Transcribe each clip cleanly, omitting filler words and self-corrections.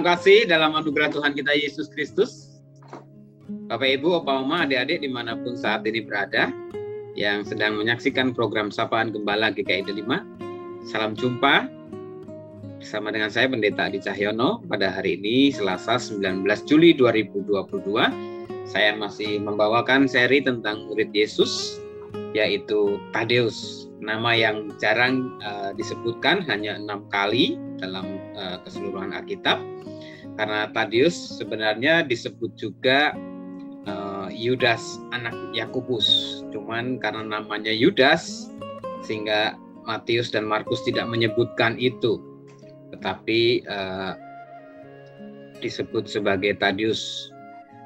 Salam kasih dalam anugerah Tuhan kita Yesus Kristus. Bapak, Ibu, Opa, Oma, adik-adik dimanapun saat ini berada, yang sedang menyaksikan program Sapaan Gembala GKI Delima. Salam jumpa bersama dengan saya Pendeta Adi Cahyono pada hari ini Selasa 19 Juli 2022. Saya masih membawakan seri tentang murid Yesus, yaitu Tadeus. Nama yang jarang disebutkan, hanya 6 kali dalam keseluruhan Alkitab. Karena Tadeus sebenarnya disebut juga Yudas anak Yakobus. Cuman karena namanya Yudas, sehingga Matius dan Markus tidak menyebutkan itu. Tetapi disebut sebagai Tadeus.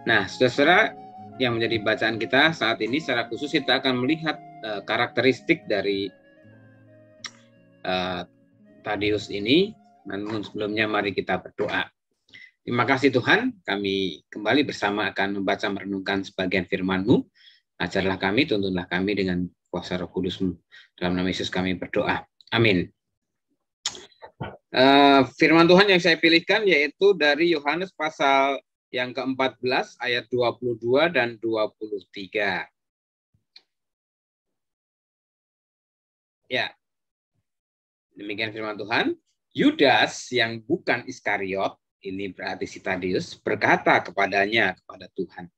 Nah, saudara yang menjadi bacaan kita saat ini, secara khusus kita akan melihat karakteristik dari Tadeus ini. Namun sebelumnya mari kita berdoa. Terima kasih Tuhan, kami kembali bersama akan membaca merenungkan sebagian firman-Mu. Ajarlah kami, tuntunlah kami dengan kuasa Roh Kudus-Mu. Dalam nama Yesus kami berdoa. Amin. Firman Tuhan yang saya pilihkan yaitu dari Yohanes pasal yang ke-14 ayat 22 dan 23. Ya, demikian firman Tuhan. Yudas yang bukan Iskariot, ini berarti si Tadeus, berkata kepada Tuhan,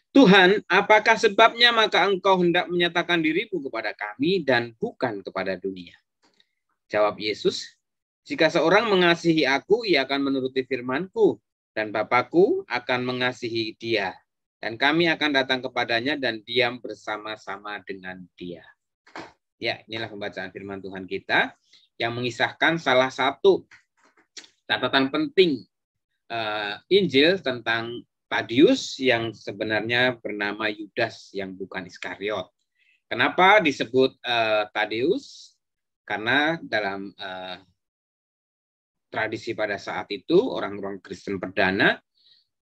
Tuhan, apakah sebabnya maka engkau hendak menyatakan dirimu kepada kami dan bukan kepada dunia? Jawab Yesus, jika seorang mengasihi aku, ia akan menuruti firman-Ku, dan Bapa-Ku akan mengasihi dia, dan kami akan datang kepadanya dan diam bersama-sama dengan dia. Ya, inilah pembacaan firman Tuhan kita yang mengisahkan salah satu catatan penting Injil tentang Tadeus yang sebenarnya bernama Yudas yang bukan Iskariot. Kenapa disebut Tadeus? Karena dalam tradisi pada saat itu orang-orang Kristen perdana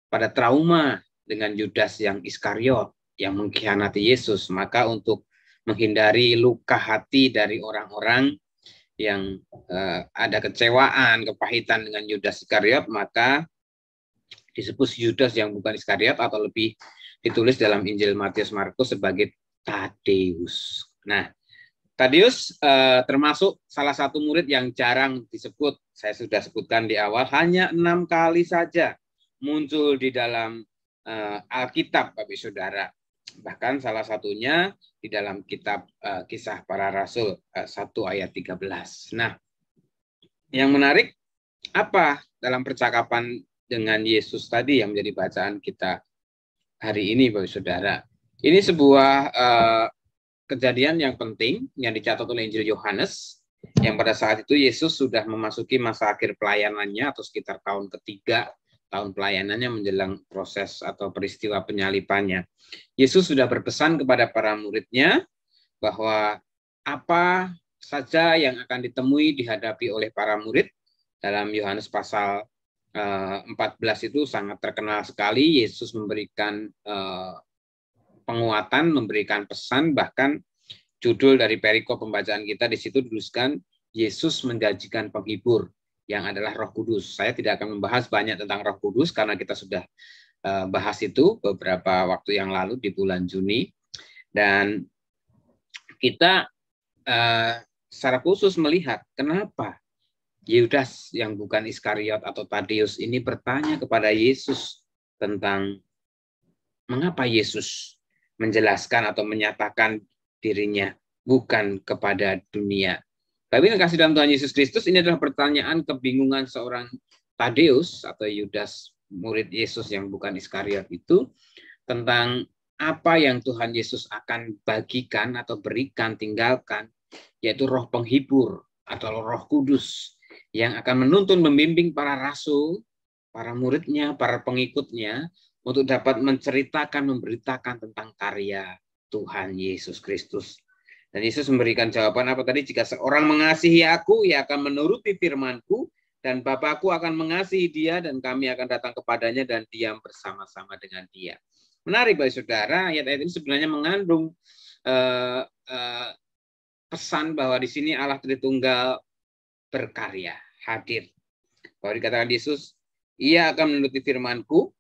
pada trauma dengan Yudas yang Iskariot yang mengkhianati Yesus. Maka untuk menghindari luka hati dari orang-orang yang ada kecewaan, kepahitan dengan Yudas Iskariot, maka disebut Yudas yang bukan Iskariot, atau lebih ditulis dalam Injil Matius Markus sebagai Tadeus. Nah, Tadeus termasuk salah satu murid yang jarang disebut. Saya sudah sebutkan di awal, hanya 6 kali saja muncul di dalam Alkitab, Bapak Saudara. Bahkan salah satunya di dalam kitab Kisah Para Rasul 1 ayat 13. Nah, yang menarik apa dalam percakapan dengan Yesus tadi yang menjadi bacaan kita hari ini, Bapak Saudara. Ini sebuah kejadian yang penting yang dicatat oleh Injil Yohanes, yang pada saat itu Yesus sudah memasuki masa akhir pelayanannya atau sekitar tahun ketiga tahun pelayanannya menjelang proses atau peristiwa penyalipannya. Yesus sudah berpesan kepada para muridnya bahwa apa saja yang akan ditemui dihadapi oleh para murid. Dalam Yohanes pasal 14 itu sangat terkenal sekali. Yesus memberikan penguatan, memberikan pesan, bahkan judul dari perikop pembacaan kita di situ dituliskan Yesus menjanjikan penghibur yang adalah Roh Kudus. Saya tidak akan membahas banyak tentang Roh Kudus karena kita sudah bahas itu beberapa waktu yang lalu di bulan Juni. Dan kita secara khusus melihat kenapa Yudas yang bukan Iskariot atau Tadeus ini bertanya kepada Yesus tentang mengapa Yesus menjelaskan atau menyatakan dirinya bukan kepada dunia. Tapi yang kasih dalam Tuhan Yesus Kristus, ini adalah pertanyaan kebingungan seorang Tadeus atau Yudas, murid Yesus yang bukan Iskariot itu, tentang apa yang Tuhan Yesus akan bagikan atau berikan, tinggalkan, yaitu roh penghibur atau Roh Kudus yang akan menuntun, membimbing para rasul, para muridnya, para pengikutnya untuk dapat menceritakan, memberitakan tentang karya Tuhan Yesus Kristus. Dan Yesus memberikan jawaban apa tadi? Jika seorang mengasihi aku, ia akan menuruti firman-Ku, dan Bapa-Ku akan mengasihi dia, dan kami akan datang kepadanya dan diam bersama-sama dengan dia. Menarik, Bapak Saudara, ayat-ayat ini sebenarnya mengandung pesan bahwa di sini Allah Tritunggal berkarya, hadir. Bahwa dikatakan Yesus, ia akan menuruti firman-Ku,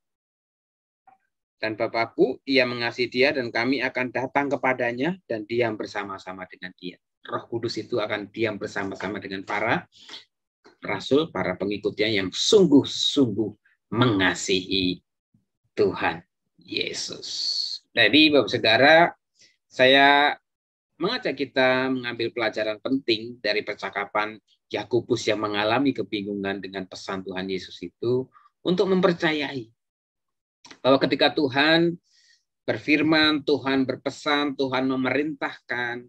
dan Bapakku, ia mengasihi dia, dan kami akan datang kepadanya dan diam bersama-sama dengan dia. Roh Kudus itu akan diam bersama-sama dengan para rasul, para pengikutnya yang sungguh-sungguh mengasihi Tuhan Yesus. Jadi, Bapak Saudara, saya mengajak kita mengambil pelajaran penting dari percakapan Yakobus yang mengalami kebingungan dengan pesan Tuhan Yesus itu untuk mempercayai bahwa ketika Tuhan berfirman, Tuhan berpesan, Tuhan memerintahkan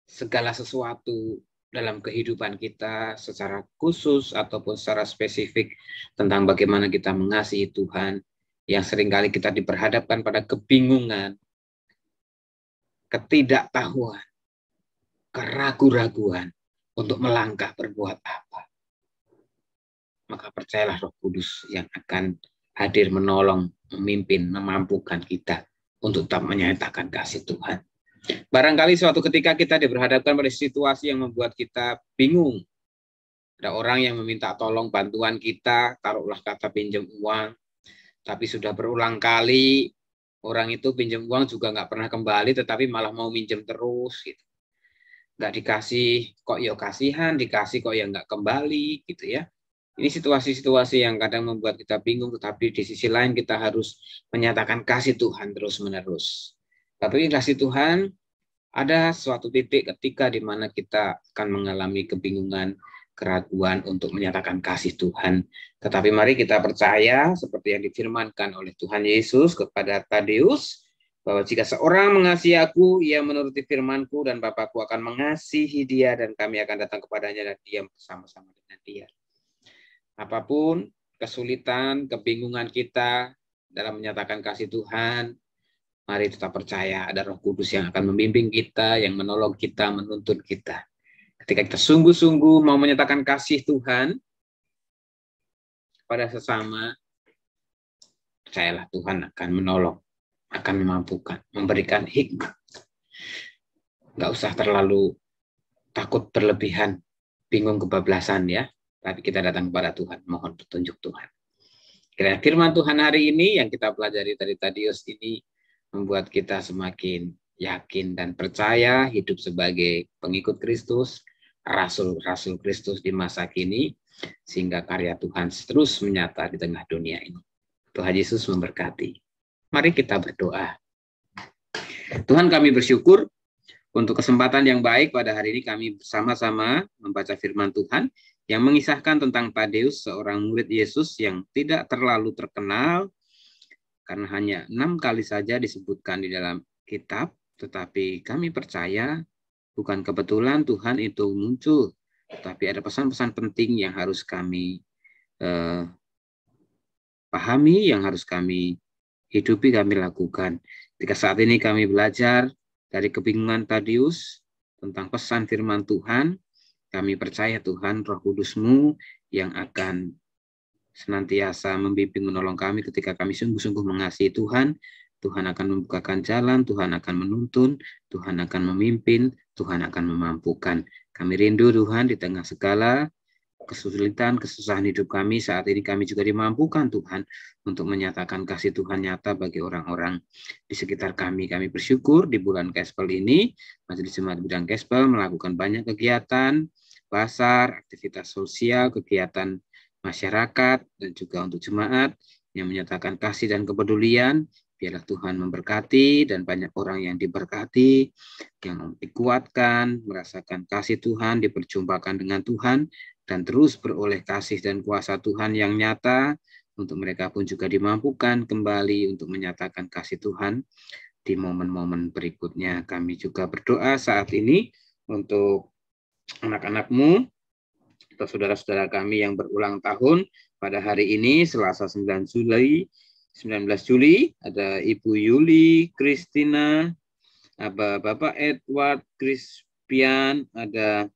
segala sesuatu dalam kehidupan kita secara khusus ataupun secara spesifik tentang bagaimana kita mengasihi Tuhan, yang seringkali kita diperhadapkan pada kebingungan, ketidaktahuan, keraguan-raguan untuk melangkah berbuat apa. Maka percayalah Roh Kudus yang akan hadir menolong, memimpin, memampukan kita untuk tetap menyatakan kasih Tuhan. Barangkali suatu ketika kita diperhadapkan pada situasi yang membuat kita bingung. Ada orang yang meminta tolong bantuan kita, taruhlah kata pinjam uang, tapi sudah berulang kali orang itu pinjam uang juga nggak pernah kembali, tetapi malah mau minjem terus. Gitu. Nggak dikasih, kok ya kasihan, dikasih kok ya nggak kembali, gitu ya. Ini situasi-situasi yang kadang membuat kita bingung, tetapi di sisi lain kita harus menyatakan kasih Tuhan terus-menerus. Tapi kasih Tuhan, ada suatu titik ketika di mana kita akan mengalami kebingungan, keraguan untuk menyatakan kasih Tuhan. Tetapi mari kita percaya, seperti yang difirmankan oleh Tuhan Yesus kepada Tadeus, bahwa jika seorang mengasihi aku, ia menuruti firman-Ku, dan Bapakku akan mengasihi dia, dan kami akan datang kepadanya dan diam bersama-sama dengan dia. Apapun kesulitan, kebingungan kita dalam menyatakan kasih Tuhan, mari tetap percaya ada Roh Kudus yang akan membimbing kita, yang menolong kita, menuntun kita. Ketika kita sungguh-sungguh mau menyatakan kasih Tuhan pada sesama, percayalah Tuhan akan menolong, akan memampukan, memberikan hikmat. Nggak usah terlalu takut berlebihan, bingung kebablasan ya. Tapi kita datang kepada Tuhan, mohon petunjuk Tuhan. Kiranya firman Tuhan hari ini yang kita pelajari dari Tadeus ini membuat kita semakin yakin dan percaya hidup sebagai pengikut Kristus, rasul-rasul Kristus di masa kini, sehingga karya Tuhan terus menyata di tengah dunia ini. Tuhan Yesus memberkati. Mari kita berdoa. Tuhan, kami bersyukur untuk kesempatan yang baik pada hari ini kami bersama-sama membaca firman Tuhan yang mengisahkan tentang Tadeus, seorang murid Yesus yang tidak terlalu terkenal karena hanya 6 kali saja disebutkan di dalam kitab, tetapi kami percaya bukan kebetulan Tuhan itu muncul, tetapi ada pesan-pesan penting yang harus kami pahami, yang harus kami hidupi, kami lakukan. Ketika saat ini kami belajar dari kebingungan Tadeus tentang pesan firman Tuhan, kami percaya Tuhan, Roh Kudus-Mu yang akan senantiasa membimbing menolong kami ketika kami sungguh-sungguh mengasihi Tuhan. Tuhan akan membukakan jalan, Tuhan akan menuntun, Tuhan akan memimpin, Tuhan akan memampukan. Kami rindu Tuhan di tengah segala kesulitan, kesusahan hidup kami, saat ini kami juga dimampukan Tuhan untuk menyatakan kasih Tuhan nyata bagi orang-orang di sekitar kami. Kami bersyukur di bulan Gospel ini, Majelis Jemaat Bidang Gospel melakukan banyak kegiatan, pasar, aktivitas sosial, kegiatan masyarakat, dan juga untuk jemaat yang menyatakan kasih dan kepedulian. Biarlah Tuhan memberkati dan banyak orang yang diberkati, yang dikuatkan, merasakan kasih Tuhan, diperjumpakan dengan Tuhan, dan terus beroleh kasih dan kuasa Tuhan yang nyata, untuk mereka pun juga dimampukan kembali untuk menyatakan kasih Tuhan di momen-momen berikutnya. Kami juga berdoa saat ini untuk anak-anak-Mu atau saudara-saudara kami yang berulang tahun pada hari ini, Selasa 19 Juli, ada Ibu Yuli, Kristina, ada Bapak Edward, Krispian, ada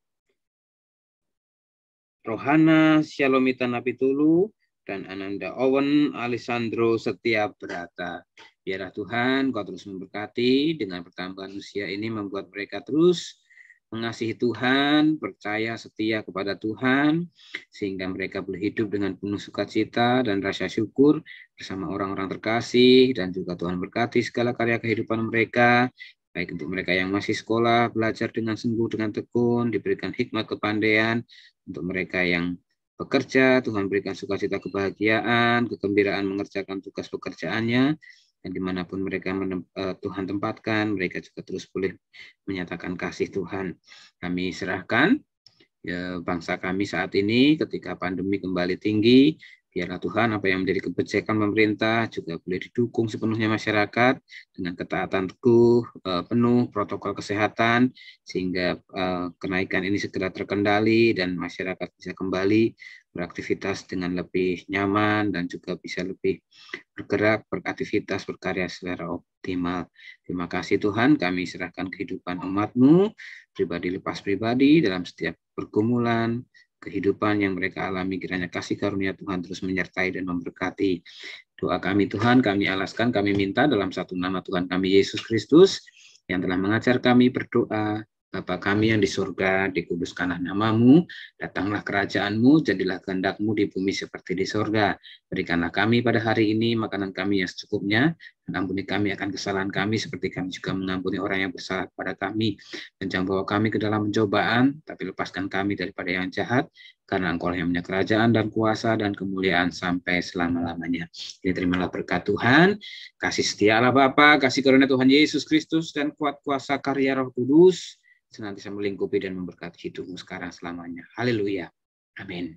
Rohana, Shalomita Napitulu, dan Ananda Owen, Alessandro Setia Berata. Biarlah Tuhan Kau terus memberkati dengan pertambahan usia ini, membuat mereka terus mengasihi Tuhan, percaya setia kepada Tuhan, sehingga mereka boleh hidup dengan penuh sukacita dan rasa syukur bersama orang-orang terkasih, dan juga Tuhan berkati segala karya kehidupan mereka, baik untuk mereka yang masih sekolah, belajar dengan sungguh, dengan tekun, diberikan hikmat kepandaian, untuk mereka yang bekerja, Tuhan berikan sukacita, kebahagiaan, kegembiraan mengerjakan tugas pekerjaannya, dan dimanapun mereka Tuhan tempatkan, mereka juga terus boleh menyatakan kasih Tuhan. Kami serahkan ya, bangsa kami saat ini ketika pandemi kembali tinggi, biarlah Tuhan apa yang menjadi kebijakan pemerintah juga boleh didukung sepenuhnya masyarakat dengan ketaatan teguh, penuh protokol kesehatan, sehingga kenaikan ini segera terkendali dan masyarakat bisa kembali beraktivitas dengan lebih nyaman dan juga bisa lebih bergerak, beraktivitas, berkarya secara optimal. Terima kasih Tuhan, kami serahkan kehidupan umat-Mu, pribadi lepas pribadi, dalam setiap pergumulan, kehidupan yang mereka alami, kiranya kasih karunia Tuhan terus menyertai dan memberkati. Doa kami Tuhan, kami alaskan, kami minta dalam satu nama Tuhan kami Yesus Kristus, yang telah mengajar kami berdoa. Bapa kami yang di surga, dikuduskanlah nama-Mu, datanglah kerajaan-Mu, jadilah kehendak-Mu di bumi seperti di surga. Berikanlah kami pada hari ini makanan kami yang secukupnya, dan ampuni kami akan kesalahan kami, seperti kami juga mengampuni orang yang bersalah kepada kami. Dan jangan bawa kami ke dalam pencobaan, tapi lepaskan kami daripada yang jahat, karena Engkau yang punya kerajaan dan kuasa dan kemuliaan sampai selama-lamanya. Jadi terimalah berkat Tuhan, kasih setia Allah Bapa, kasih karunia Tuhan Yesus Kristus, dan kuat kuasa karya Roh Kudus, senantiasa melingkupi dan memberkati hidupmu sekarang selamanya. Haleluya. Amin.